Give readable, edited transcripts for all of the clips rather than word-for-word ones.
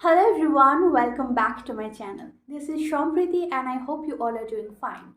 Hello everyone, welcome back to my channel. This is Sampriti and I hope you all are doing fine.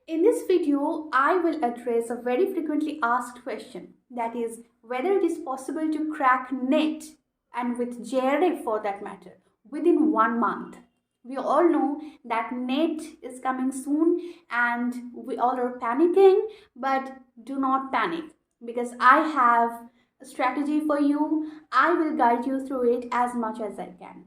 In this video, I will address a very frequently asked question, that is whether it is possible to crack NET and with JRF for that matter within 1 month. We all know that NET is coming soon and we all are panicking, but do not panic because I have a strategy for you. I will guide you through it as much as I can.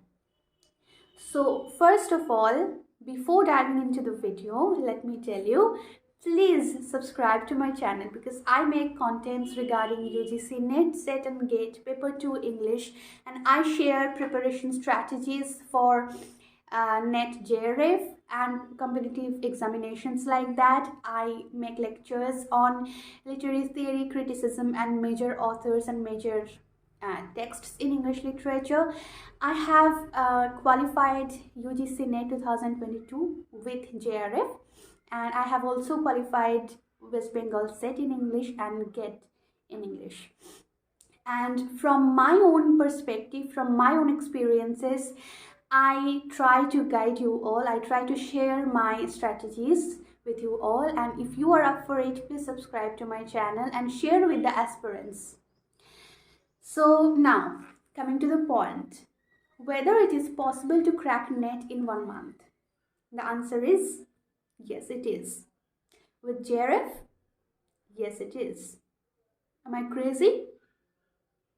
So first of all, before diving into the video, let me tell you, please subscribe to my channel because I make contents regarding UGC NET, SET and GATE, Paper 2 English, and I share preparation strategies for NET JRF and competitive examinations like that. I make lectures on literary theory, criticism and major authors and major texts in English literature. I have qualified UGC NET 2022 with JRF, and I have also qualified West Bengal SET in English and GATE in English. And from my own perspective, from my own experiences, I try to guide you all. I try to share my strategies with you all, and if you are up for it, please subscribe to my channel and share with the aspirants. So now, coming to the point, whether it is possible to crack NET in 1 month. The answer is yes, it is. With JRF, yes, it is. Am I crazy?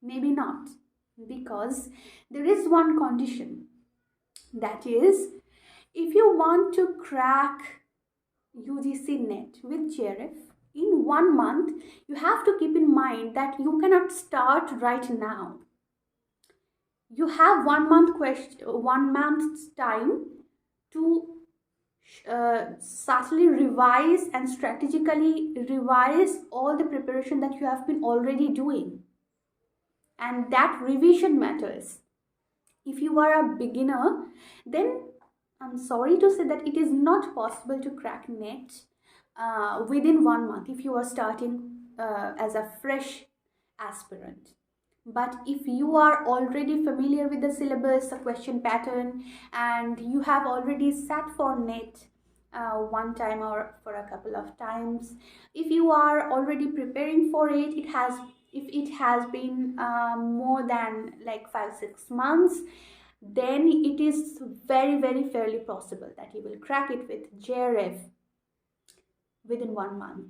Maybe not, because there is one condition. That is, if you want to crack UGC NET with JRF in 1 month, you have to keep in mind that you cannot start right now. You have 1 month's time to subtly revise and strategically revise all the preparation that you have been already doing. And that revision matters. If you are a beginner, then I'm sorry to say that it is not possible to crack NET within 1 month if you are starting as a fresh aspirant. But if you are already familiar with the syllabus, the question pattern, and you have already sat for NET one time or for a couple of times, if you are already preparing for it, if it has been more than like 5-6 months, then it is very fairly possible that you will crack it with JRF within 1 month.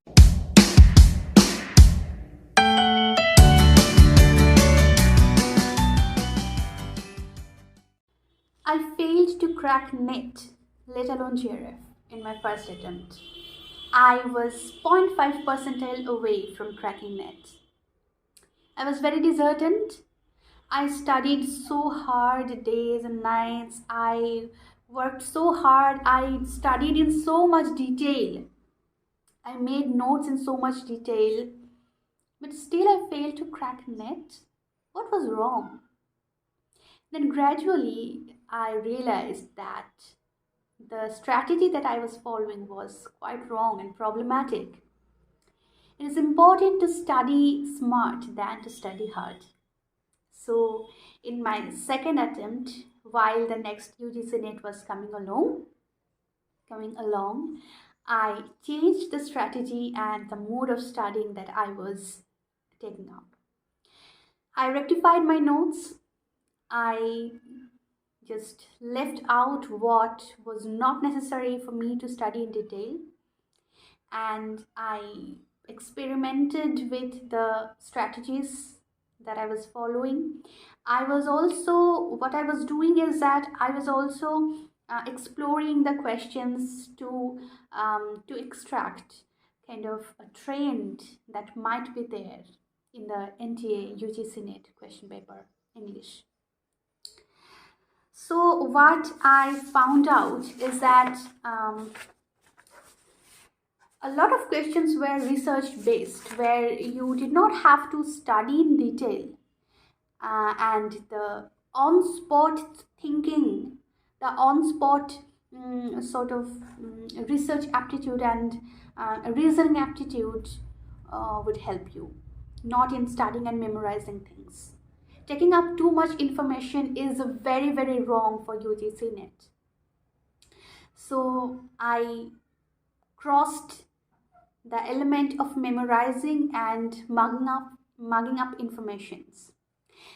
I failed to crack NET, let alone JRF, in my first attempt. I was 0.5 percentile away from cracking NET. I was very disheartened. I studied so hard days and nights. I worked so hard. I studied in so much detail. I made notes in so much detail. But still I failed to crack NET. What was wrong? Then gradually I realized that the strategy that I was following was quite wrong and problematic. It is important to study smart than to study hard. So in my second attempt, while the next UGC NET was coming along, I changed the strategy and the mode of studying that I was taking up. I rectified my notes. I just left out what was not necessary for me to study in detail, and I experimented with the strategies that I was following. What I was doing is that I was also exploring the questions to extract kind of a trend that might be there in the NTA UGC NET question paper English. So what I found out is that a lot of questions were research based, where you did not have to study in detail, and the on-spot thinking, the on-spot research aptitude and reasoning aptitude would help you, not in studying and memorizing things. Taking up too much information is very, very wrong for UGC NET. So I crossed the element of memorizing and mugging up informations.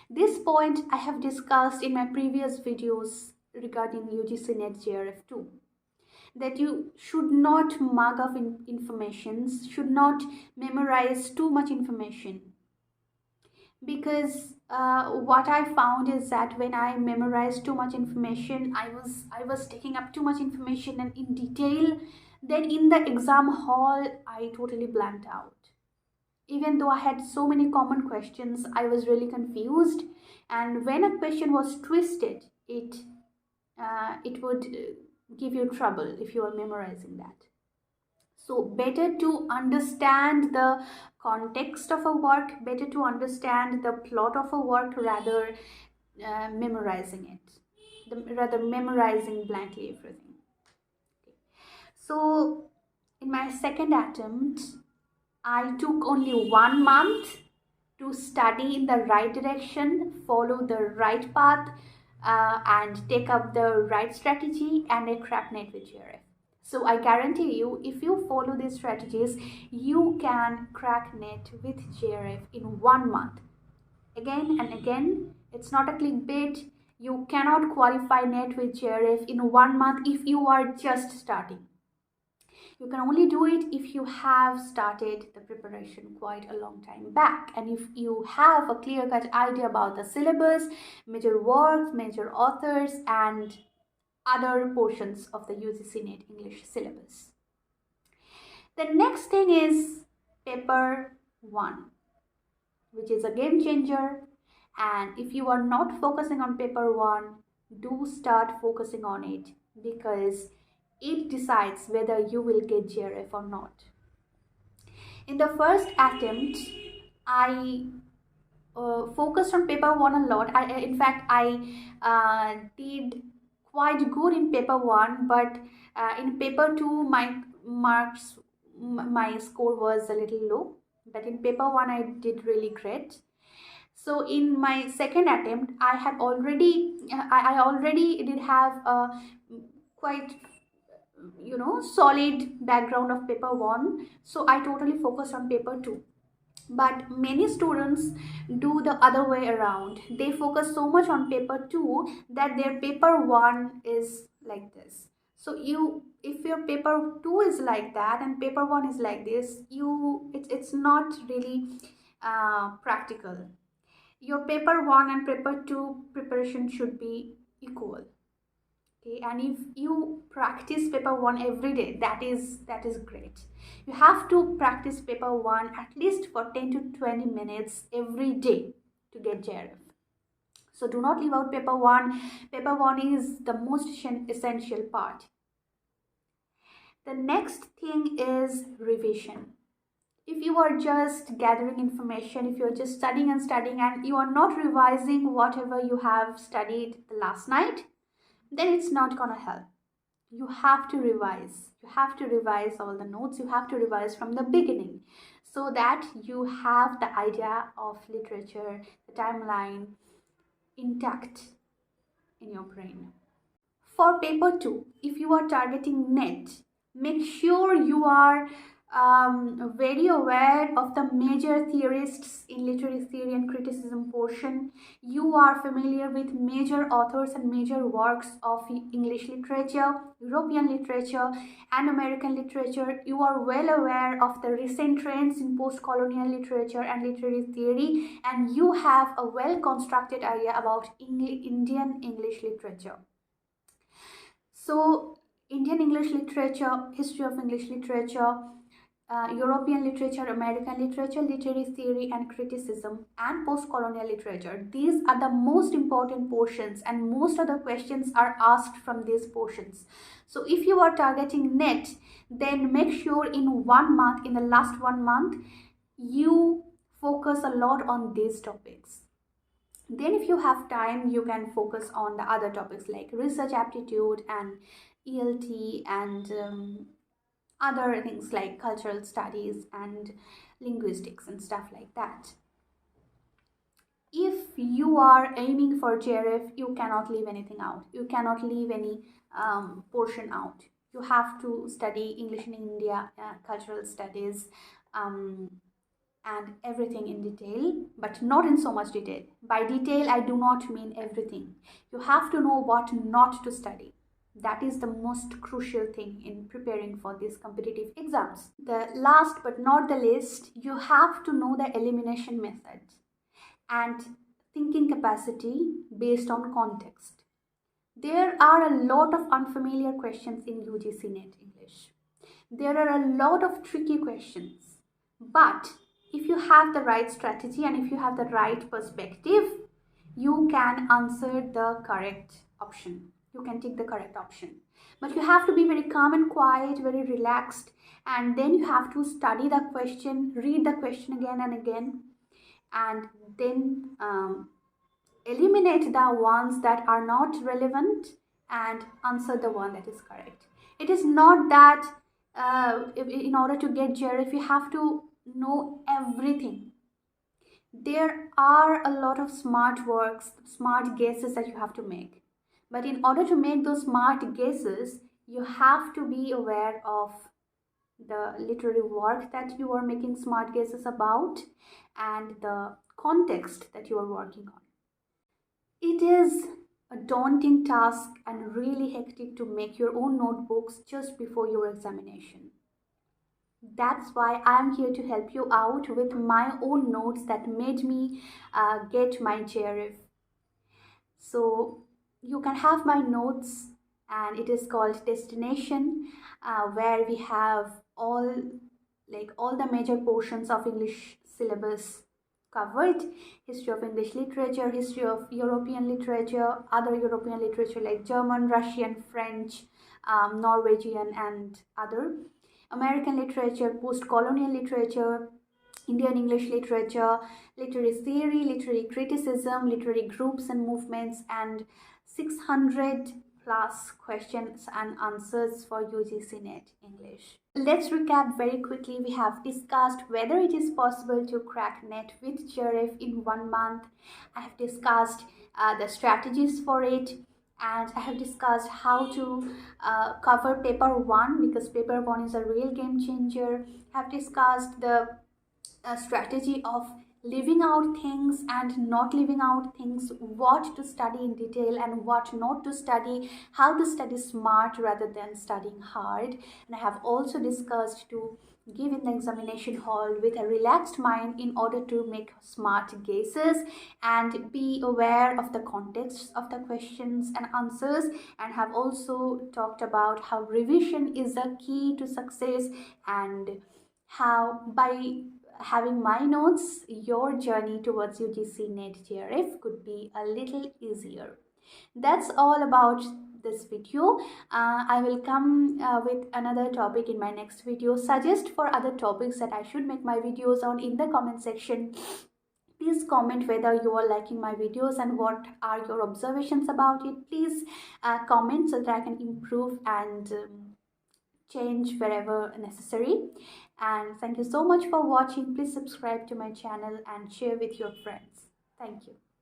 This point I have discussed in my previous videos regarding UGC NET JRF 2. That you should not mug up informations, should not memorize too much information. Because what I found is that when I memorized too much information, I was taking up too much information and in detail. Then in the exam hall, I totally blanked out. Even though I had so many common questions, I was really confused. And when a question was twisted, it would give you trouble if you are memorizing that. So better to understand the context of a work, better to understand the plot of a work rather memorizing it, rather memorizing blankly everything. Okay. So in my second attempt, I took only 1 month to study in the right direction, follow the right path, and take up the right strategy, and I cracked NET with JRF. So I guarantee you, if you follow these strategies, you can crack NET with JRF in 1 month. Again and again, it's not a clickbait. You cannot qualify NET with JRF in 1 month if you are just starting. You can only do it if you have started the preparation quite a long time back, and if you have a clear-cut idea about the syllabus, major works, major authors, and other portions of the UGC NET English syllabus. The next thing is paper 1, which is a game changer. And if you are not focusing on paper 1, do start focusing on it, because it decides whether you will get JRF or not. In the first attempt, I focused on paper 1 a lot. In fact, I did quite good in paper 1, but in paper 2, my score was a little low. But in paper 1, I did really great. So in my second attempt, I already did have a quite solid background of paper 1, so I totally focused on paper 2. But many students do the other way around. They focus so much on paper 2 that their paper 1 is like this. So if your paper 2 is like that and paper 1 is like this, it's not really practical. Your paper 1 and paper 2 preparation should be equal. Okay, and if you practice paper 1 every day, that is great. You have to practice paper 1 at least for 10 to 20 minutes every day to get JRF. So do not leave out paper 1. Paper 1 is the most essential part. The next thing is revision. If you are just gathering information, if you're just studying and you are not revising whatever you have studied the last night, then it's not gonna help. You have to revise. You have to revise all the notes. You have to revise from the beginning so that you have the idea of literature, the timeline intact in your brain. For paper 2, if you are targeting NET, make sure you are very aware of the major theorists in literary theory and criticism portion. You are familiar with major authors and major works of English literature, European literature, and American literature. You are well aware of the recent trends in post-colonial literature and literary theory, and you have a well-constructed idea about Indian English literature. So Indian English literature, history of English literature, European literature, American literature, literary theory and criticism, and post-colonial literature. These are the most important portions, and most of the questions are asked from these portions. So if you are targeting NET, then make sure in 1 month, in the last 1 month, you focus a lot on these topics. Then if you have time, you can focus on the other topics like research aptitude and ELT and other things like cultural studies and linguistics and stuff like that. if you are aiming for JRF, you cannot leave anything out. You cannot leave any portion out. You have to study English in India, cultural studies, and everything in detail, but not in so much detail. By detail, I do not mean everything. You have to know what not to study. That is the most crucial thing in preparing for these competitive exams. The last but not the least, you have to know the elimination method and thinking capacity based on context. There are a lot of unfamiliar questions in UGC NET English. There are a lot of tricky questions, but if you have the right strategy and if you have the right perspective, you can answer the correct option. You can take the correct option. But you have to be very calm and quiet, very relaxed, and then you have to study the question, read the question again and again, and then eliminate the ones that are not relevant and answer the one that is correct. It is not that in order to get JRF, you have to know everything. There are a lot of smart works, smart guesses that you have to make. But in order to make those smart guesses, you have to be aware of the literary work that you are making smart guesses about and the context that you are working on. It is a daunting task and really hectic to make your own notebooks just before your examination. That's why I'm here to help you out with my own notes that made me get my JRF. So you can have my notes, and it is called Destination, where we have all the major portions of English syllabus covered: history of English literature, history of European literature, other European literature like German, Russian, French, Norwegian, and other. American literature, post-colonial literature, Indian English literature, literary theory, literary criticism, literary groups and movements, and 600 plus questions and answers for UGC NET English. Let's recap very quickly. We have discussed whether it is possible to crack NET with JRF in 1 month. I have discussed the strategies for it, and I have discussed how to cover paper 1, because paper 1 is a real game changer. I have discussed the strategy of leaving out things and not leaving out things, what to study in detail and what not to study, how to study smart rather than studying hard. And I have also discussed to give in the examination hall with a relaxed mind in order to make smart guesses and be aware of the context of the questions and answers, and have also talked about how revision is a key to success and how by having my notes, your journey towards UGC NET JRF could be a little easier. That's all about this video. I will come with another topic in my next video. Suggest for other topics that I should make my videos on in the comment section. Please comment whether you are liking my videos and what are your observations about it. Please comment so that I can improve and change wherever necessary. And thank you so much for watching. Please subscribe to my channel and share with your friends. Thank you.